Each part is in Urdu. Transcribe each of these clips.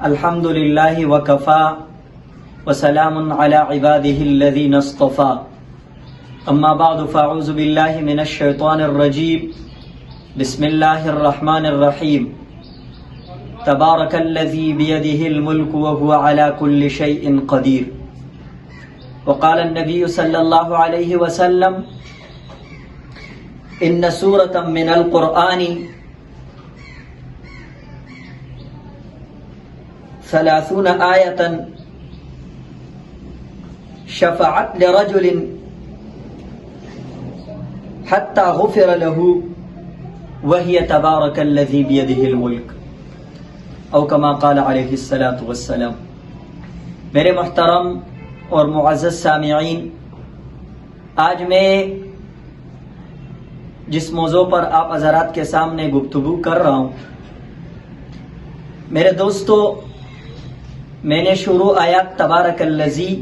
الحمد للہ وکفا وسلام علی عباده الذین اصطفى اما بعد فاعوذ باللہ من الشیطان الرجیم بسم اللہ الرحمن الرحیم تبارک الذی بیدہ الملک وهو علی کل شیء قدیر وقال النبی صلی اللہ علیہ وسلم ان سورة من القرآن 30 آیة شفعت لرجل حتى غفر له وهي تبارك الذي بيده الملك او كما قال عليه الصلاة والسلام۔ میرے محترم اور معزز سامعین، آج میں جس موضوع پر آپ حضرات کے سامنے گفتگو کر رہا ہوں، میرے دوستو، میں نے شروع آیات تبارک الذی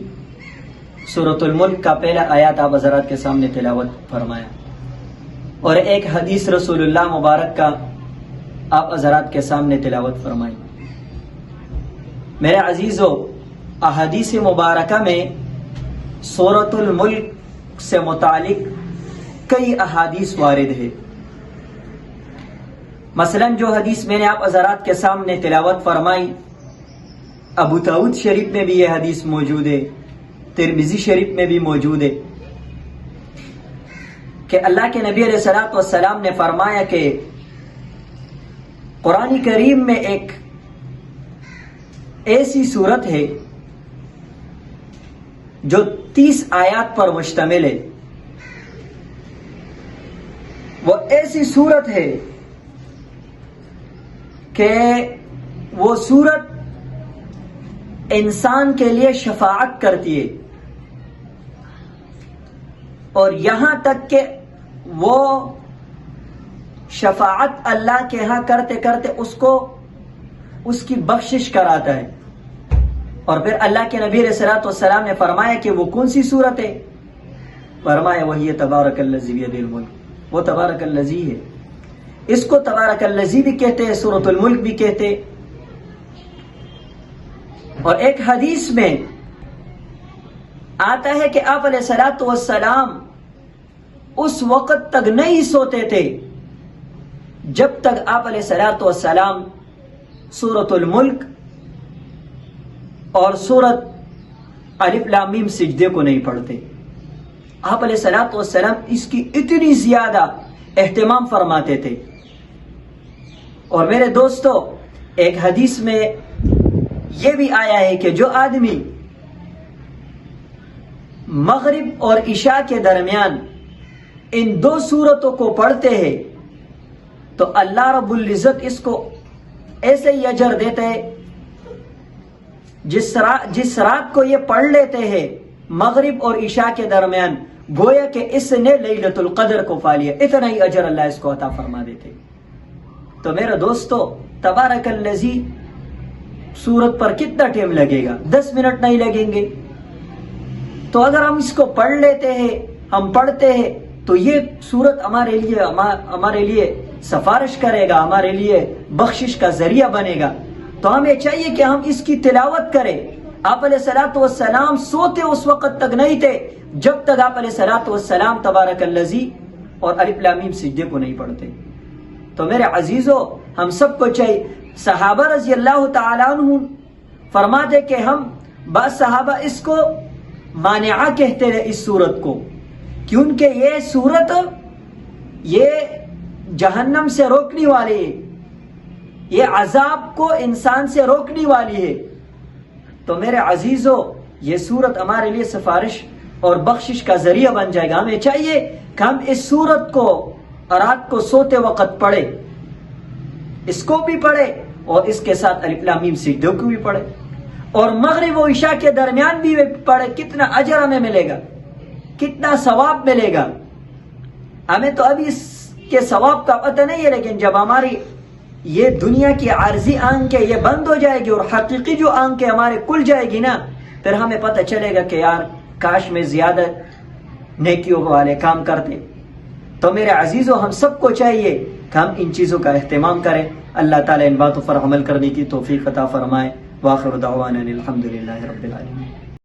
سورۃ الملک کا پہلا آیات آپ حضرات کے سامنے تلاوت فرمایا، اور ایک حدیث رسول اللہ مبارک کا آپ حضرات کے سامنے تلاوت فرمائی۔ میرے عزیزو، احادیث مبارکہ میں سورۃ الملک سے متعلق کئی احادیث وارد ہے۔ مثلا جو حدیث میں نے آپ حضرات کے سامنے تلاوت فرمائی، ابو داؤد شریف میں بھی یہ حدیث موجود ہے، ترمذی شریف میں بھی موجود ہے کہ اللہ کے نبی علیہ الصلوۃ والسلام نے فرمایا کہ قرآن کریم میں ایک ایسی صورت ہے جو 30 آیات پر مشتمل ہے۔ وہ ایسی صورت ہے کہ وہ صورت انسان کے لیے شفاعت کرتی ہے، اور یہاں تک کہ وہ شفاعت اللہ کے ہاں کرتے کرتے اس کی بخشش کراتا ہے۔ اور پھر اللہ کے نبی علیہ الصلوۃ والسلام نے فرمایا کہ وہ کون سی صورت ہے؟ فرمایا وہی تبارک الذی بیدہ الملک، وہ تبارک الذی ہے۔ اس کو تبارک الذی بھی کہتے ہیں، سورۃ الملک بھی کہتے۔ اور ایک حدیث میں آتا ہے کہ آپ علیہ الصلوۃ والسلام اس وقت تک نہیں سوتے تھے جب تک آپ علیہ الصلوۃ والسلام سورۃ الملک اور سورۃ الف لام میم سجدے کو نہیں پڑھتے۔ آپ علیہ الصلوۃ والسلام اس کی اتنی زیادہ اہتمام فرماتے تھے۔ اور میرے دوستو، ایک حدیث میں یہ بھی آیا ہے کہ جو آدمی مغرب اور عشاء کے درمیان ان 2 سورتوں کو پڑھتے ہیں تو اللہ رب العزت اس کو ایسے ہی اجر دیتے ہیں جس رات کو یہ پڑھ لیتے ہیں مغرب اور عشاء کے درمیان، گویا کہ اس نے لیلۃ القدر کو پا لیا، اتنا ہی اجر اللہ اس کو عطا فرما دیتے۔ تو میرے دوستو، تبارک الذی سورت پر کتنا ٹائم لگے گا؟ 10 منٹ نہیں لگیں گے۔ تو اگر ہم اس کو پڑھ لیتے ہیں، ہم پڑھتے ہیں، تو یہ سورت ہمارے لیے سفارش کرے گا، ہمارے لیے بخشش کا ذریعہ بنے گا۔ تو ہمیں چاہیے کہ ہم اس کی تلاوت کریں۔ آپ علیہ الصلوۃ والسلام سوتے اس وقت تک نہیں تھے جب تک آپ علیہ الصلوۃ والسلام تبارک الذی اور الف لام میم سجدے کو نہیں پڑھتے۔ تو میرے عزیزو، ہم سب کو چاہیے، صحابہ رضی اللہ تعالیٰ عنہ فرماتے کہ ہم بعض صحابہ اس کو مانعہ کہتے رہے اس صورت کو، کیونکہ یہ صورت یہ جہنم سے روکنے والی ہے، یہ عذاب کو انسان سے روکنے والی ہے۔ تو میرے عزیزو، یہ صورت ہمارے لیے سفارش اور بخشش کا ذریعہ بن جائے گا۔ ہمیں چاہیے کہ ہم اس صورت کو رات کو سوتے وقت پڑھے، اس کو بھی پڑھے اور اس کے ساتھ الف لام میم سجدوں کو بھی پڑھے، اور مغرب و عشاء کے درمیان بھی پڑھے۔ کتنا اجر ہمیں ملے گا، کتنا ثواب ملے گا۔ ہمیں تو ابھی اس کے ثواب کا پتہ نہیں ہے، لیکن جب ہماری یہ دنیا کی عارضی آنکھیں یہ بند ہو جائے گی اور حقیقی جو آنکھیں ہمارے کھل جائے گی نا، پھر ہمیں پتہ چلے گا کہ یار کاش میں زیادہ نیکیوں والے کام کرتے۔ تو میرے عزیزو، ہم سب کو چاہیے کہ ہم ان چیزوں کا اہتمام کریں۔ اللہ تعالیٰ ان باتوں پر عمل کرنے کی توفیق عطا فرمائے۔ واخر دعوانا الحمد للہ رب العالمین.